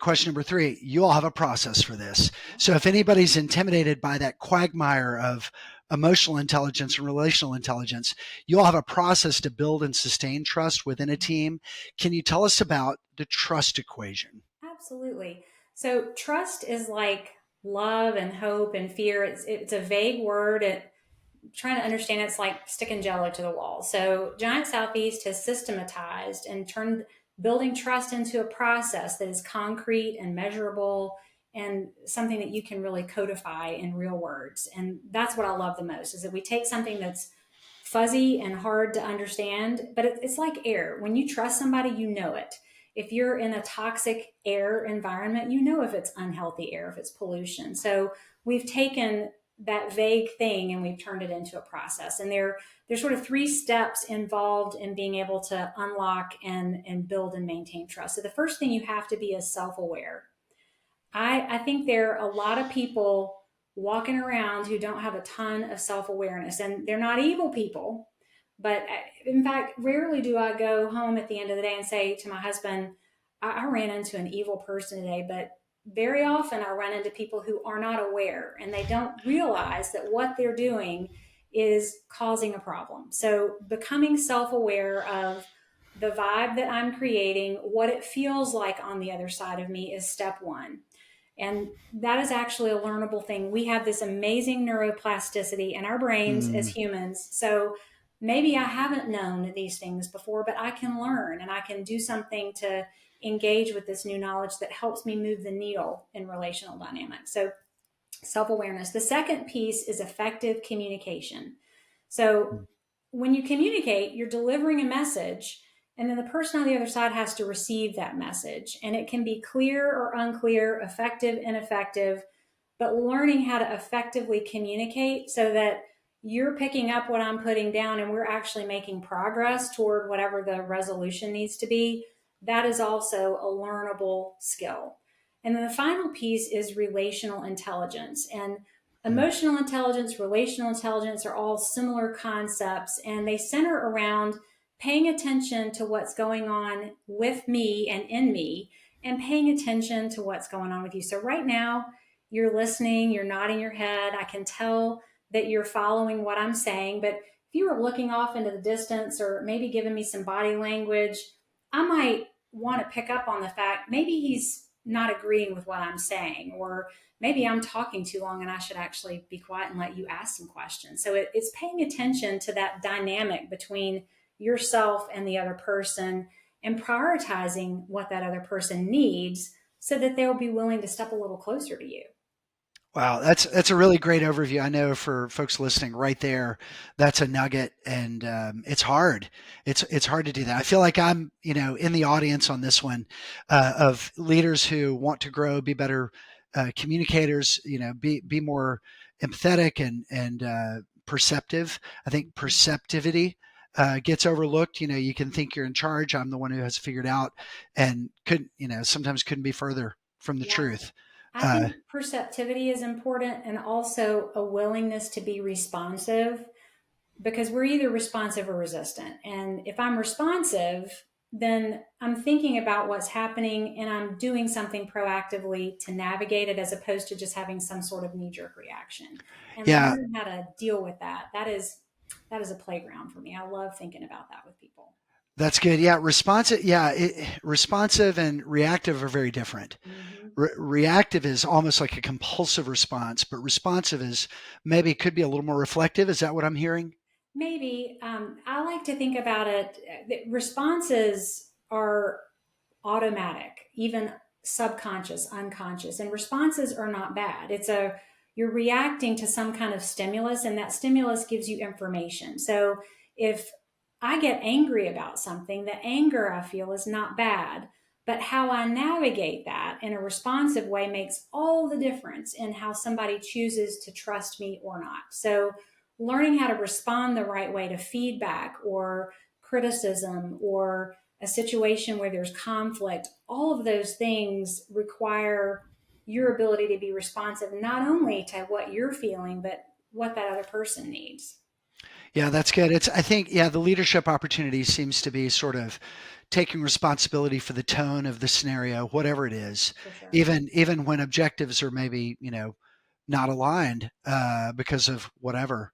Question number 3, you all have a process for this. So if anybody's intimidated by that quagmire of emotional intelligence and relational intelligence, you all have a process to build and sustain trust within a team. Can you tell us about the trust equation? Absolutely. So trust is like love and hope and fear. It's a vague word. Trying to understand it's like sticking jello to the wall. So Giant Southeast has systematized and turned building trust into a process that is concrete and measurable and something that you can really codify in real words. And that's what I love the most is that we take something that's fuzzy and hard to understand, but it's like air. When you trust somebody, you know it. If you're in a toxic air environment, you know if it's unhealthy air, if it's pollution. So we've taken that vague thing and we've turned it into a process. And there's sort of 3 steps involved in being able to unlock and build and maintain trust. So the first thing you have to be is self-aware. I think there are a lot of people walking around who don't have a ton of self awareness, and they're not evil people. But in fact, rarely do I go home at the end of the day and say to my husband, I ran into an evil person today. But very often I run into people who are not aware and they don't realize that what they're doing is causing a problem. So becoming self aware of the vibe that I'm creating, what it feels like on the other side of me is step one. And that is actually a learnable thing. We have this amazing neuroplasticity in our brains as Mm. humans. So maybe I haven't known these things before, but I can learn and I can do something to engage with this new knowledge that helps me move the needle in relational dynamics. So self awareness. The second piece is effective communication. So when you communicate, you're delivering a message, and then the person on the other side has to receive that message. And it can be clear or unclear, effective, ineffective, but learning how to effectively communicate so that you're picking up what I'm putting down and we're actually making progress toward whatever the resolution needs to be. That is also a learnable skill. And then the final piece is relational intelligence. And Mm. emotional intelligence, relational intelligence are all similar concepts, and they center around paying attention to what's going on with me and in me, and paying attention to what's going on with you. So, right now, you're listening, you're nodding your head. I can tell that you're following what I'm saying. But if you were looking off into the distance or maybe giving me some body language, I might want to pick up on the fact maybe he's not agreeing with what I'm saying, or maybe I'm talking too long and I should actually be quiet and let you ask some questions. So it's paying attention to that dynamic between yourself and the other person and prioritizing what that other person needs so that they'll be willing to step a little closer to you. Wow, that's a really great overview. I know for folks listening, right there, that's a nugget, and it's hard. It's hard to do that. I feel like I'm, in the audience on this one, of leaders who want to grow, be better communicators. Be more empathetic and perceptive. I think perceptivity gets overlooked. You can think you're in charge. I'm the one who has figured out, and sometimes couldn't be further from the Yeah. truth. I Uh, think perceptivity is important and also a willingness to be responsive because we're either responsive or resistant. And if I'm responsive, then I'm thinking about what's happening and I'm doing something proactively to navigate it as opposed to just having some sort of knee jerk reaction. And yeah, learning how to deal with that is a playground for me. I love thinking about that with people. that's good. Yeah, responsive. Yeah, responsive and reactive are very different. Mhm. Reactive is almost like a compulsive response, but responsive is maybe could be a little more reflective. Is that what I'm hearing? Maybe I like to think about it. Responses are automatic, even subconscious, unconscious, and responses are not bad. You're reacting to some kind of stimulus, and that stimulus gives you information. So if I get angry about something, the anger I feel is not bad. But how I navigate that in a responsive way makes all the difference in how somebody chooses to trust me or not. So, learning how to respond the right way to feedback or criticism or a situation where there's conflict, all of those things require your ability to be responsive not only to what you're feeling, but what that other person needs. Yeah, that's good. I think, yeah, the leadership opportunity seems to be sort of taking responsibility for the tone of the scenario, whatever it is, For sure. even when objectives are maybe not aligned because of whatever.